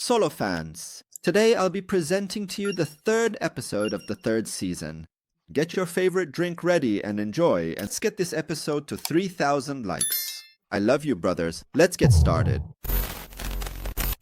Solo fans! Today I'll be presenting to you the third episode of the third season. Get your favorite drink ready and enjoy, and let's get this episode to 3,000 likes. I love you, brothers. Let's get started.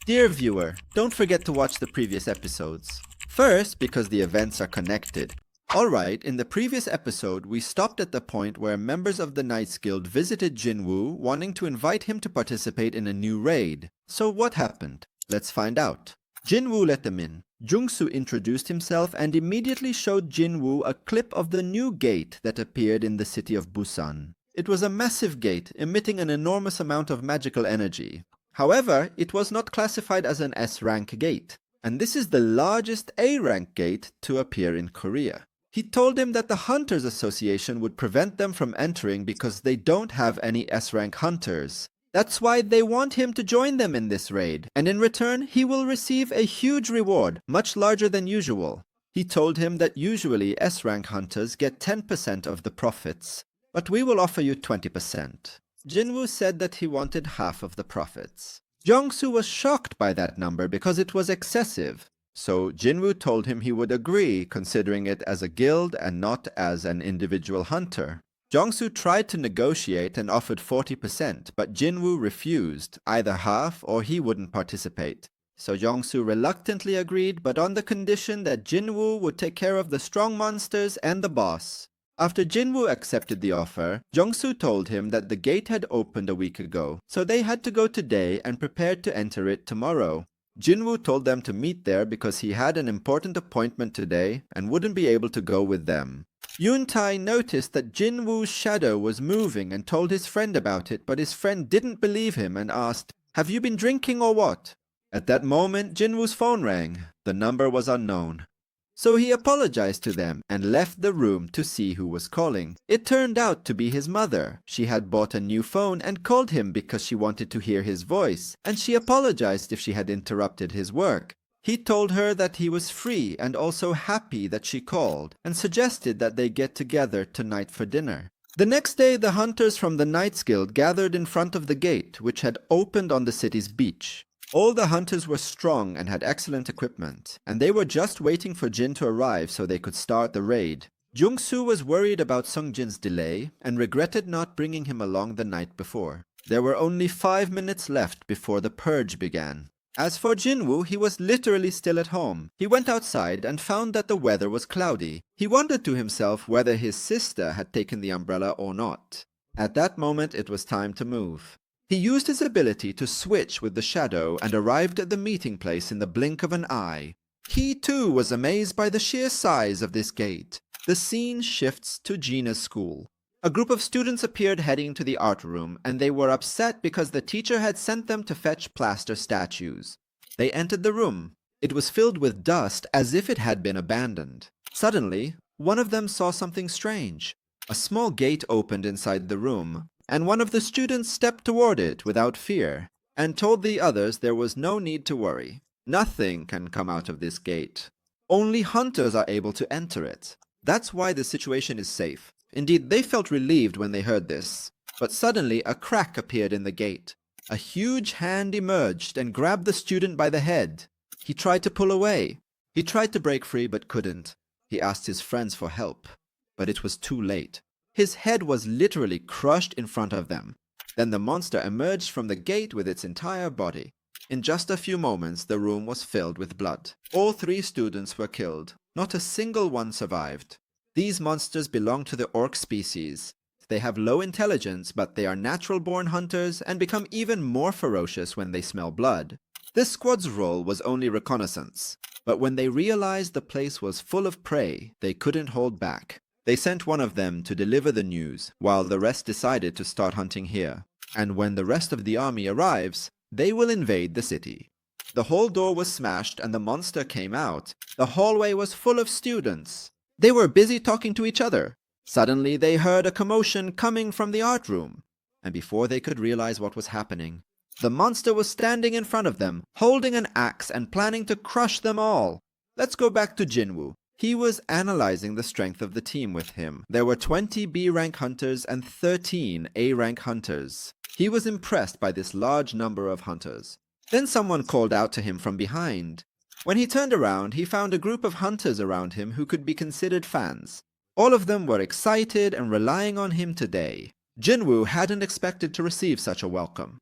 Dear viewer, don't forget to watch the previous episodes. First, because the events are connected. Alright, in the previous episode, we stopped at the point where members of the Knights Guild visited Jin-Woo, wanting to invite him to participate in a new raid. So what happened? Let's find out. Jin-Woo let them in. Jung-soo introduced himself and immediately showed Jin-Woo a clip of the new gate that appeared in the city of Busan. It was a massive gate, emitting an enormous amount of magical energy. However, it was not classified as an S-rank gate, and this is the largest A-rank gate to appear in Korea. He told him that the Hunters Association would prevent them from entering because they don't have any S-rank hunters. That's why they want him to join them in this raid, and in return he will receive a huge reward, much larger than usual. He told him that usually S-rank hunters get 10% of the profits, but we will offer you 20%. Jin-Woo said that he wanted half of the profits. Jung-soo was shocked by that number because it was excessive. So Jin-Woo told him he would agree, considering it as a guild and not as an individual hunter. Jung-soo tried to negotiate and offered 40%, but Jin-Woo refused, either half or he wouldn't participate. So Jung-soo reluctantly agreed, but on the condition that Jin-Woo would take care of the strong monsters and the boss. After Jin-Woo accepted the offer, Jung-soo told him that the gate had opened a week ago, so they had to go today and prepared to enter it tomorrow. Jin-Woo told them to meet there because he had an important appointment today and wouldn't be able to go with them. Yoon-tae noticed that Jin-Woo's shadow was moving and told his friend about it, but his friend didn't believe him and asked, "Have you been drinking or what?" At that moment, Jin-Woo's phone rang. The number was unknown. So he apologized to them and left the room to see who was calling. It turned out to be his mother. She had bought a new phone and called him because she wanted to hear his voice, and she apologized if she had interrupted his work. He told her that he was free and also happy that she called, and suggested that they get together tonight for dinner. The next day, the hunters from the Knights Guild gathered in front of the gate, which had opened on the city's beach. All the hunters were strong and had excellent equipment, and they were just waiting for Jin to arrive so they could start the raid. Jung-soo was worried about Sung Jin's delay and regretted not bringing him along the night before. There were only 5 minutes left before the purge began. As for Jin-Woo, he was literally still at home. He went outside and found that the weather was cloudy. He wondered to himself whether his sister had taken the umbrella or not. At that moment, it was time to move. He used his ability to switch with the shadow and arrived at the meeting place in the blink of an eye. He too was amazed by the sheer size of this gate. The scene shifts to Gina's school. A group of students appeared heading to the art room, and they were upset because the teacher had sent them to fetch plaster statues. They entered the room. It was filled with dust as if it had been abandoned. Suddenly, one of them saw something strange. A small gate opened inside the room, and one of the students stepped toward it without fear, and told the others there was no need to worry. Nothing can come out of this gate. Only hunters are able to enter it. That's why the situation is safe. Indeed, they felt relieved when they heard this. But suddenly, a crack appeared in the gate. A huge hand emerged and grabbed the student by the head. He tried to pull away. He tried to break free but couldn't. He asked his friends for help, but it was too late. His head was literally crushed in front of them. Then the monster emerged from the gate with its entire body. In just a few moments, the room was filled with blood. All 3 students were killed. Not a single one survived. These monsters belong to the orc species. They have low intelligence, but they are natural-born hunters and become even more ferocious when they smell blood. This squad's role was only reconnaissance, but when they realized the place was full of prey, they couldn't hold back. They sent one of them to deliver the news, while the rest decided to start hunting here. And when the rest of the army arrives, they will invade the city. The whole door was smashed and the monster came out. The hallway was full of students. They were busy talking to each other. Suddenly they heard a commotion coming from the art room. And before they could realize what was happening, the monster was standing in front of them, holding an axe and planning to crush them all. Let's go back to Jin-Woo. He was analyzing the strength of the team with him. There were 20 B-rank hunters and 13 A-rank hunters. He was impressed by this large number of hunters. Then someone called out to him from behind. When he turned around, he found a group of hunters around him who could be considered fans. All of them were excited and relying on him today. Jin-Woo hadn't expected to receive such a welcome.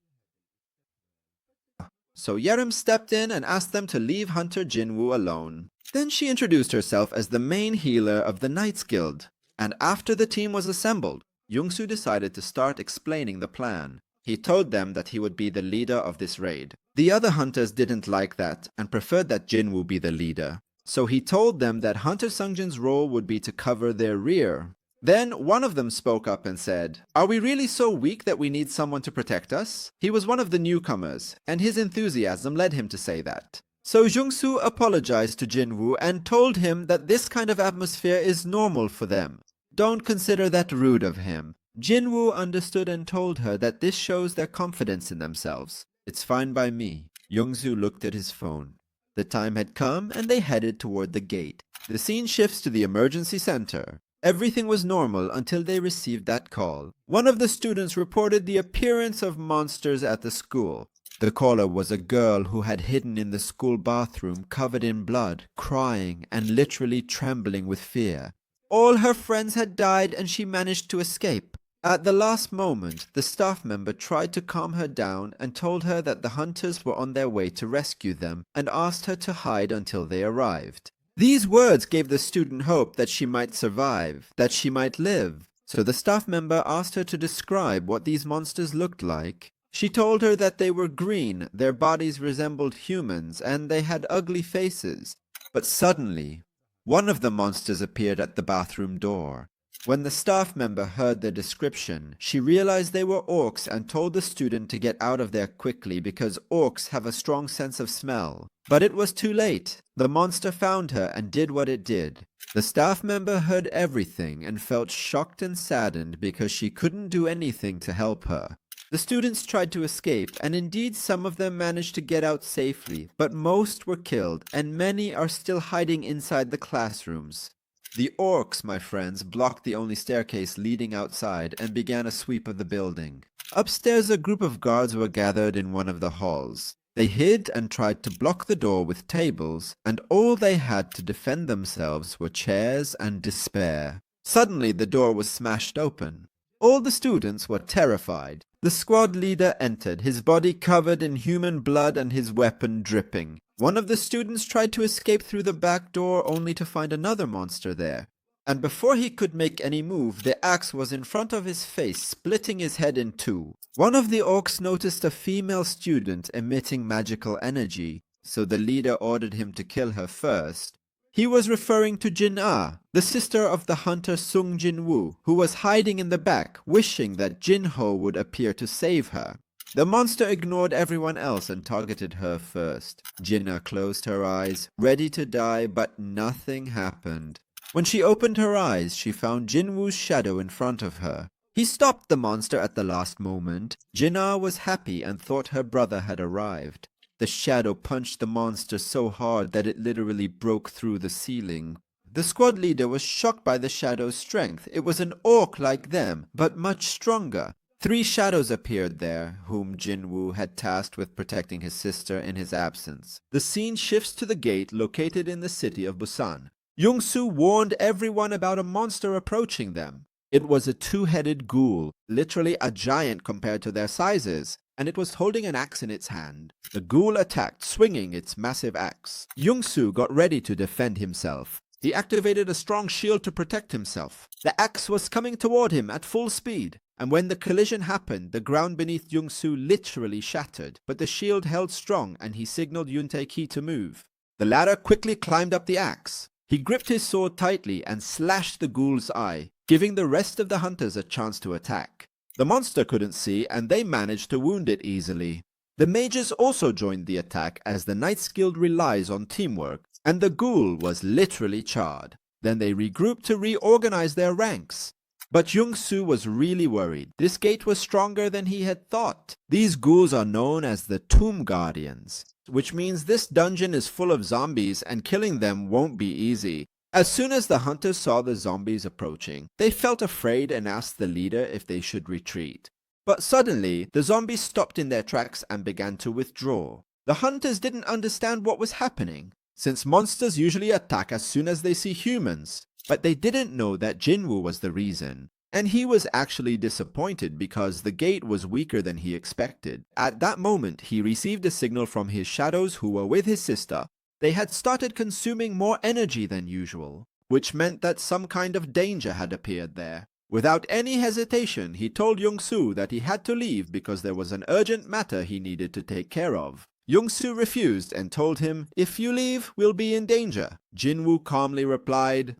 So Yerim stepped in and asked them to leave Hunter Jin-Woo alone. Then she introduced herself as the main healer of the Knights Guild. And after the team was assembled, Yongsoo decided to start explaining the plan. He told them that he would be the leader of this raid. The other hunters didn't like that and preferred that Jin-Woo be the leader. So he told them that Hunter Sungjin's role would be to cover their rear. Then one of them spoke up and said, "Are we really so weak that we need someone to protect us?" He was one of the newcomers, and his enthusiasm led him to say that. So Jung-soo apologized to Jin-Woo and told him that this kind of atmosphere is normal for them. Don't consider that rude of him. Jin-Woo understood and told her that this shows their confidence in themselves. "It's fine by me." Jung-soo looked at his phone. The time had come and they headed toward the gate. The scene shifts to the emergency center. Everything was normal until they received that call. One of the students reported the appearance of monsters at the school. The caller was a girl who had hidden in the school bathroom covered in blood, crying and literally trembling with fear. All her friends had died and she managed to escape. At the last moment, the staff member tried to calm her down and told her that the hunters were on their way to rescue them and asked her to hide until they arrived. These words gave the student hope that she might survive, that she might live. So the staff member asked her to describe what these monsters looked like. She told her that they were green, their bodies resembled humans, and they had ugly faces. But suddenly, one of the monsters appeared at the bathroom door. When the staff member heard the description, she realized they were orcs and told the student to get out of there quickly because orcs have a strong sense of smell. But it was too late. The monster found her and did what it did. The staff member heard everything and felt shocked and saddened because she couldn't do anything to help her. The students tried to escape, and indeed some of them managed to get out safely, but most were killed, and many are still hiding inside the classrooms. The orcs, my friends, blocked the only staircase leading outside and began a sweep of the building. Upstairs, a group of guards were gathered in one of the halls. They hid and tried to block the door with tables, and all they had to defend themselves were chairs and despair. Suddenly, the door was smashed open. All the students were terrified. The squad leader entered, his body covered in human blood and his weapon dripping. One of the students tried to escape through the back door only to find another monster there. And before he could make any move, the axe was in front of his face, splitting his head in two. One of the orcs noticed a female student emitting magical energy, so the leader ordered him to kill her first. He was referring to Jin-Ah, the sister of the hunter Sung Jin-Woo, who was hiding in the back, wishing that Jin-Ho would appear to save her. The monster ignored everyone else and targeted her first. Jin-Ah closed her eyes, ready to die, but nothing happened. When she opened her eyes, she found Jin-Woo's shadow in front of her. He stopped the monster at the last moment. Jin-Ah was happy and thought her brother had arrived. The shadow punched the monster so hard that it literally broke through the ceiling. The squad leader was shocked by the shadow's strength. It was an orc like them, but much stronger. 3 shadows appeared there, whom Jin-Woo had tasked with protecting his sister in his absence. The scene shifts to the gate located in the city of Busan. Yongsoo warned everyone about a monster approaching them. It was a 2-headed ghoul, literally a giant compared to their sizes, and it was holding an axe in its hand. The ghoul attacked, swinging its massive axe. Yongsoo got ready to defend himself. He activated a strong shield to protect himself. The axe was coming toward him at full speed, and when the collision happened, the ground beneath Yongsoo literally shattered, but the shield held strong and he signaled Yoon Tae-ki to move. The latter quickly climbed up the axe. He gripped his sword tightly and slashed the ghoul's eye, giving the rest of the hunters a chance to attack. The monster couldn't see, and they managed to wound it easily. The mages also joined the attack as the Knights Guild relies on teamwork, and the ghoul was literally charred. Then they regrouped to reorganize their ranks. But Yongsoo was really worried. This gate was stronger than he had thought. These ghouls are known as the Tomb Guardians, which means this dungeon is full of zombies and killing them won't be easy. As soon as the hunters saw the zombies approaching, they felt afraid and asked the leader if they should retreat. But suddenly, the zombies stopped in their tracks and began to withdraw. The hunters didn't understand what was happening, since monsters usually attack as soon as they see humans, but they didn't know that Jin-Woo was the reason. And he was actually disappointed because the gate was weaker than he expected. At that moment, he received a signal from his shadows who were with his sister. They had started consuming more energy than usual, which meant that some kind of danger had appeared there. Without any hesitation, he told Young-soo that he had to leave because there was an urgent matter he needed to take care of. Young-soo refused and told him, "If you leave, we'll be in danger." Jin-Woo calmly replied,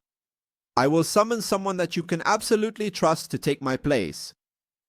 "I will summon someone that you can absolutely trust to take my place.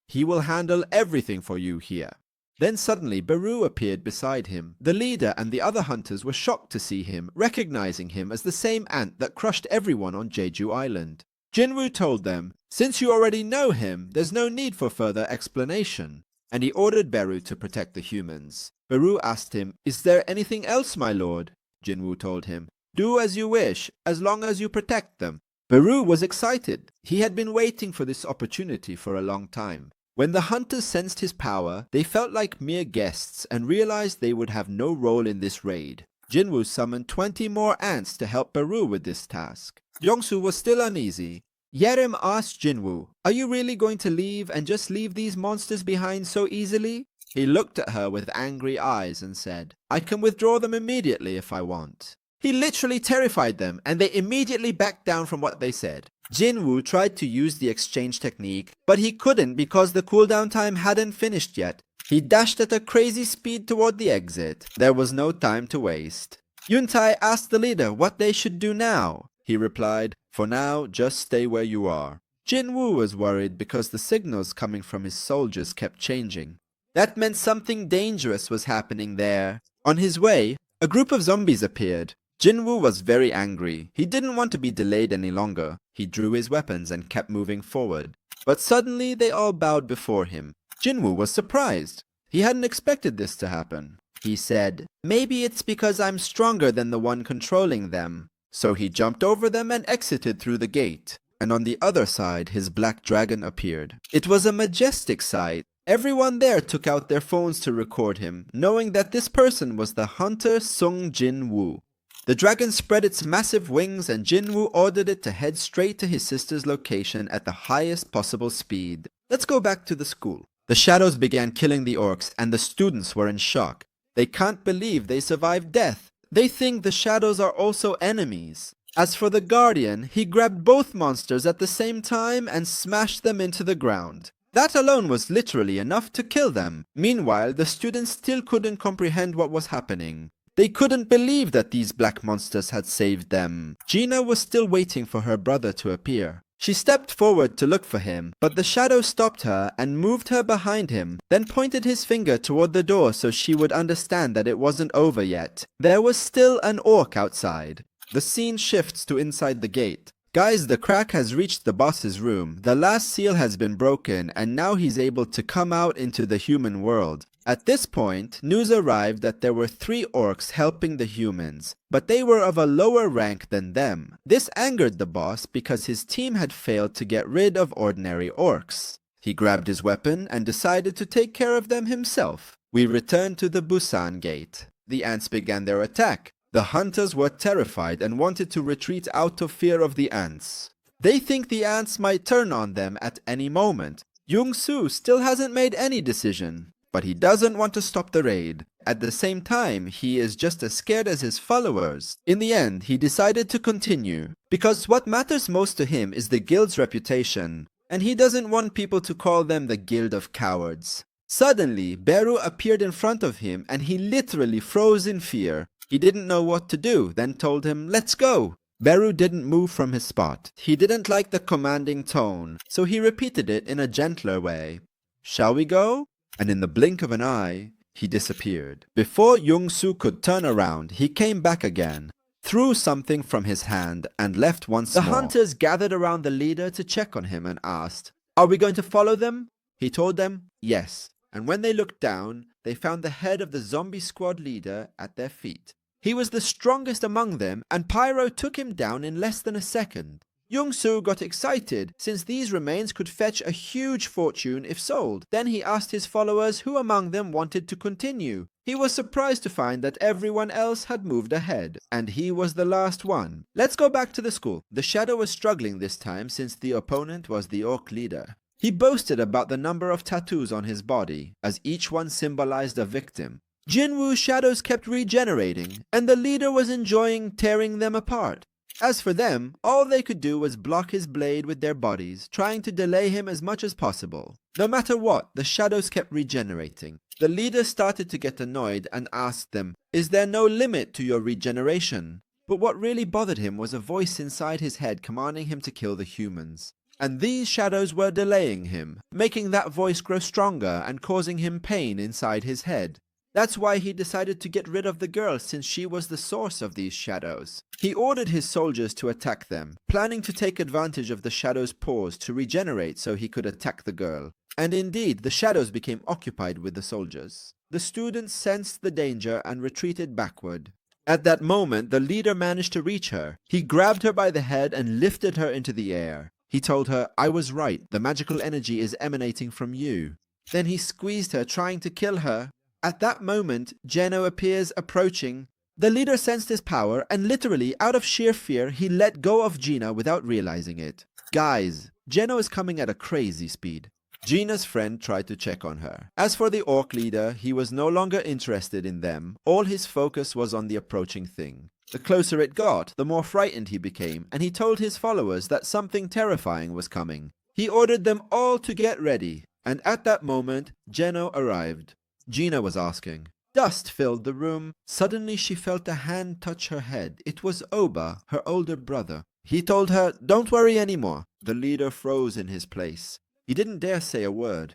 He will handle everything for you here." Then suddenly Beru appeared beside him. The leader and the other hunters were shocked to see him, recognizing him as the same ant that crushed everyone on Jeju Island. Jin-Woo told them, "Since you already know him, there's no need for further explanation," and he ordered Beru to protect the humans. Beru asked him, "Is there anything else, my lord?" Jin-Woo told him, "Do as you wish, as long as you protect them." Beru was excited. He had been waiting for this opportunity for a long time. When the hunters sensed his power, they felt like mere guests and realized they would have no role in this raid. Jin-Woo summoned 20 more ants to help Beru with this task. Young-soo was still uneasy. Yerim asked Jin-Woo, "Are you really going to leave and just leave these monsters behind so easily?" He looked at her with angry eyes and said, "I can withdraw them immediately if I want." He literally terrified them, and they immediately backed down from what they said. Jin-Woo tried to use the exchange technique, but he couldn't because the cooldown time hadn't finished yet. He dashed at a crazy speed toward the exit. There was no time to waste. Yuntai asked the leader what they should do now. He replied, "For now, just stay where you are." Jin-Woo was worried because the signals coming from his soldiers kept changing. That meant something dangerous was happening there. On his way, a group of zombies appeared. Jin-Woo was very angry. He didn't want to be delayed any longer. He drew his weapons and kept moving forward. But suddenly they all bowed before him. Jin-Woo was surprised. He hadn't expected this to happen. He said, "Maybe it's because I'm stronger than the one controlling them." So he jumped over them and exited through the gate. And on the other side, his black dragon appeared. It was a majestic sight. Everyone there took out their phones to record him, knowing that this person was the hunter Sung Jin-Woo. The dragon spread its massive wings and Jin-Woo ordered it to head straight to his sister's location at the highest possible speed. Let's go back to the school. The shadows began killing the orcs and the students were in shock. They can't believe they survived death. They think the shadows are also enemies. As for the guardian, he grabbed both monsters at the same time and smashed them into the ground. That alone was literally enough to kill them. Meanwhile, the students still couldn't comprehend what was happening. They couldn't believe that these black monsters had saved them. Gina was still waiting for her brother to appear. She stepped forward to look for him, but the shadow stopped her and moved her behind him, then pointed his finger toward the door so she would understand that it wasn't over yet. There was still an orc outside. The scene shifts to inside the gate. Guys, the crack has reached the boss's room. The last seal has been broken and now he's able to come out into the human world. At this point, news arrived that there were 3 orcs helping the humans, but they were of a lower rank than them. This angered the boss because his team had failed to get rid of ordinary orcs. He grabbed his weapon and decided to take care of them himself. We returned to the Busan gate. The ants began their attack. The hunters were terrified and wanted to retreat out of fear of the ants. They think the ants might turn on them at any moment. Young-soo still hasn't made any decision, but he doesn't want to stop the raid. At the same time, he is just as scared as his followers. In the end, he decided to continue, because what matters most to him is the guild's reputation, and he doesn't want people to call them the Guild of Cowards. Suddenly, Beru appeared in front of him and he literally froze in fear. He didn't know what to do, then told him, "Let's go." Beru didn't move from his spot. He didn't like the commanding tone, so he repeated it in a gentler way. "Shall we go?" And in the blink of an eye, he disappeared. Before Young-soo could turn around, he came back again, threw something from his hand, and left once more. The hunters gathered around the leader to check on him and asked, "Are we going to follow them?" He told them, yes. And when they looked down, they found the head of the zombie squad leader at their feet. He was the strongest among them, and Pyro took him down in less than a second. Young-soo got excited since these remains could fetch a huge fortune if sold. Then he asked his followers who among them wanted to continue. He was surprised to find that everyone else had moved ahead, and he was the last one. Let's go back to the school. The shadow was struggling this time since the opponent was the orc leader. He boasted about the number of tattoos on his body, as each one symbolized a victim. Jin-Woo's shadows kept regenerating, and the leader was enjoying tearing them apart. As for them, all they could do was block his blade with their bodies, trying to delay him as much as possible. No matter what, the shadows kept regenerating. The leader started to get annoyed and asked them, "Is there no limit to your regeneration?" But what really bothered him was a voice inside his head commanding him to kill the humans. And these shadows were delaying him, making that voice grow stronger and causing him pain inside his head. That's why he decided to get rid of the girl, since she was the source of these shadows. He ordered his soldiers to attack them, planning to take advantage of the shadows' pause to regenerate so he could attack the girl. And indeed, the shadows became occupied with the soldiers. The students sensed the danger and retreated backward. At that moment, the leader managed to reach her. He grabbed her by the head and lifted her into the air. He told her, "I was right, the magical energy is emanating from you." Then he squeezed her, trying to kill her. At that moment, Jeno appears approaching. The leader sensed his power, and literally, out of sheer fear, he let go of Gina without realizing it. Guys, Jeno is coming at a crazy speed. Gina's friend tried to check on her. As for the orc leader, he was no longer interested in them. All his focus was on the approaching thing. The closer it got, the more frightened he became, and he told his followers that something terrifying was coming. He ordered them all to get ready, and at that moment, Jeno arrived. Gina was asking. Dust filled the room. Suddenly she felt a hand touch her head. It was Oba, her older brother. He told her, "Don't worry anymore." The leader froze in his place. He didn't dare say a word.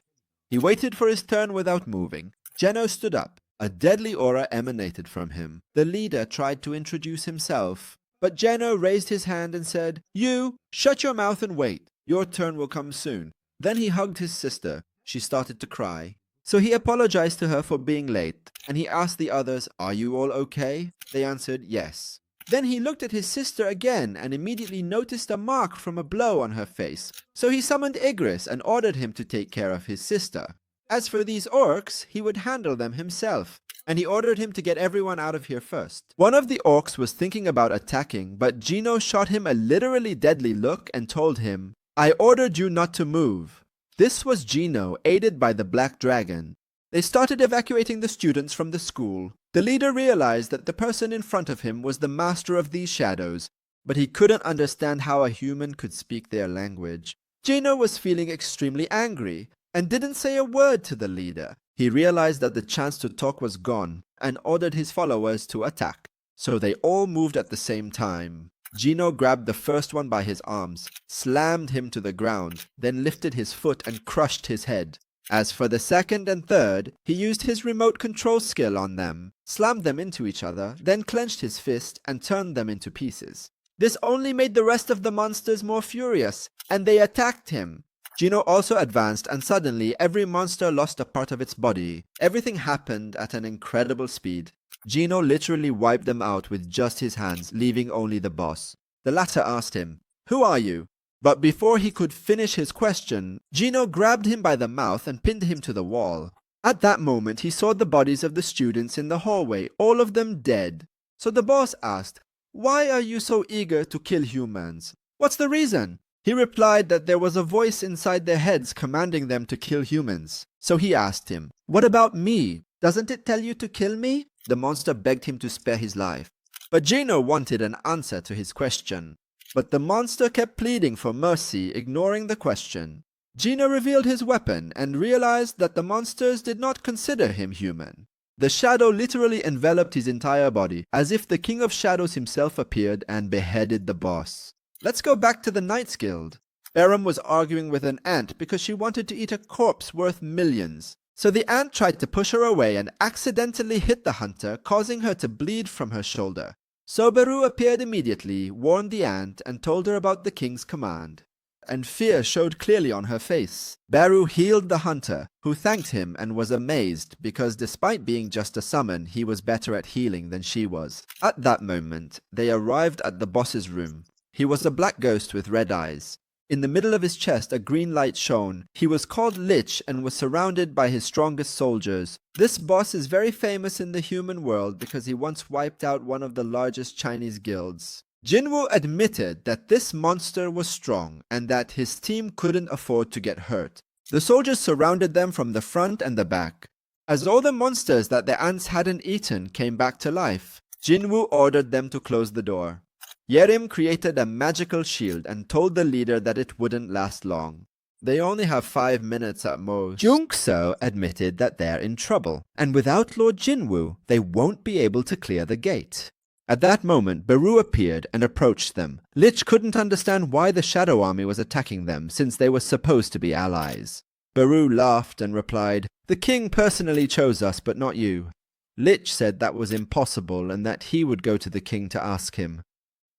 He waited for his turn without moving. Jeno stood up. A deadly aura emanated from him. The leader tried to introduce himself, but Jeno raised his hand and said, "You, shut your mouth and wait. Your turn will come soon." Then he hugged his sister. She started to cry. So he apologized to her for being late, and he asked the others, "Are you all okay?" They answered yes. Then he looked at his sister again and immediately noticed a mark from a blow on her face. So he summoned Igris and ordered him to take care of his sister. As for these orcs, he would handle them himself, and he ordered him to get everyone out of here first. One of the orcs was thinking about attacking, but Gino shot him a literally deadly look and told him, "I ordered you not to move." This was Gino, aided by the Black Dragon. They started evacuating the students from the school. The leader realized that the person in front of him was the master of these shadows, but he couldn't understand how a human could speak their language. Gino was feeling extremely angry and didn't say a word to the leader. He realized that the chance to talk was gone and ordered his followers to attack. So they all moved at the same time. Gino grabbed the first one by his arms, slammed him to the ground, then lifted his foot and crushed his head. As for the second and third, he used his remote control skill on them, slammed them into each other, then clenched his fist and turned them into pieces. This only made the rest of the monsters more furious, and they attacked him. Gino also advanced, and suddenly every monster lost a part of its body. Everything happened at an incredible speed. Gino literally wiped them out with just his hands, leaving only the boss. The latter asked him, "Who are you?" But before he could finish his question, Gino grabbed him by the mouth and pinned him to the wall. At that moment, he saw the bodies of the students in the hallway, all of them dead. So the boss asked, "Why are you so eager to kill humans? What's the reason?" He replied that there was a voice inside their heads commanding them to kill humans. So he asked him, "What about me? Doesn't it tell you to kill me?" The monster begged him to spare his life. But Gino wanted an answer to his question. But the monster kept pleading for mercy, ignoring the question. Gino revealed his weapon and realized that the monsters did not consider him human. The shadow literally enveloped his entire body, as if the King of Shadows himself appeared and beheaded the boss. Let's go back to the Knights Guild. Berum was arguing with an ant because she wanted to eat a corpse worth millions. So the ant tried to push her away and accidentally hit the hunter, causing her to bleed from her shoulder. So Beru appeared immediately, warned the ant, and told her about the king's command. And fear showed clearly on her face. Beru healed the hunter, who thanked him and was amazed because despite being just a summon, he was better at healing than she was. At that moment, they arrived at the boss's room. He was a black ghost with red eyes. In the middle of his chest, a green light shone. He was called Lich and was surrounded by his strongest soldiers. This boss is very famous in the human world because he once wiped out one of the largest Chinese guilds. Jin-Woo admitted that this monster was strong and that his team couldn't afford to get hurt. The soldiers surrounded them from the front and the back. As all the monsters that the ants hadn't eaten came back to life, Jin-Woo ordered them to close the door. Yerim created a magical shield and told the leader that it wouldn't last long. They only have 5 minutes at most. Jung-So admitted that they're in trouble, and without Lord Jin-Woo, they won't be able to clear the gate. At that moment, Beru appeared and approached them. Lich couldn't understand why the Shadow Army was attacking them, since they were supposed to be allies. Beru laughed and replied, "The king personally chose us, but not you." Lich said that was impossible and that he would go to the king to ask him.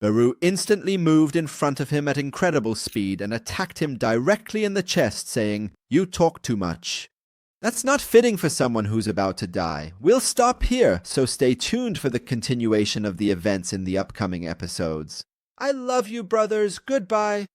Beru instantly moved in front of him at incredible speed and attacked him directly in the chest, saying, "You talk too much." That's not fitting for someone who's about to die. We'll stop here, so stay tuned for the continuation of the events in the upcoming episodes. I love you, brothers. Goodbye.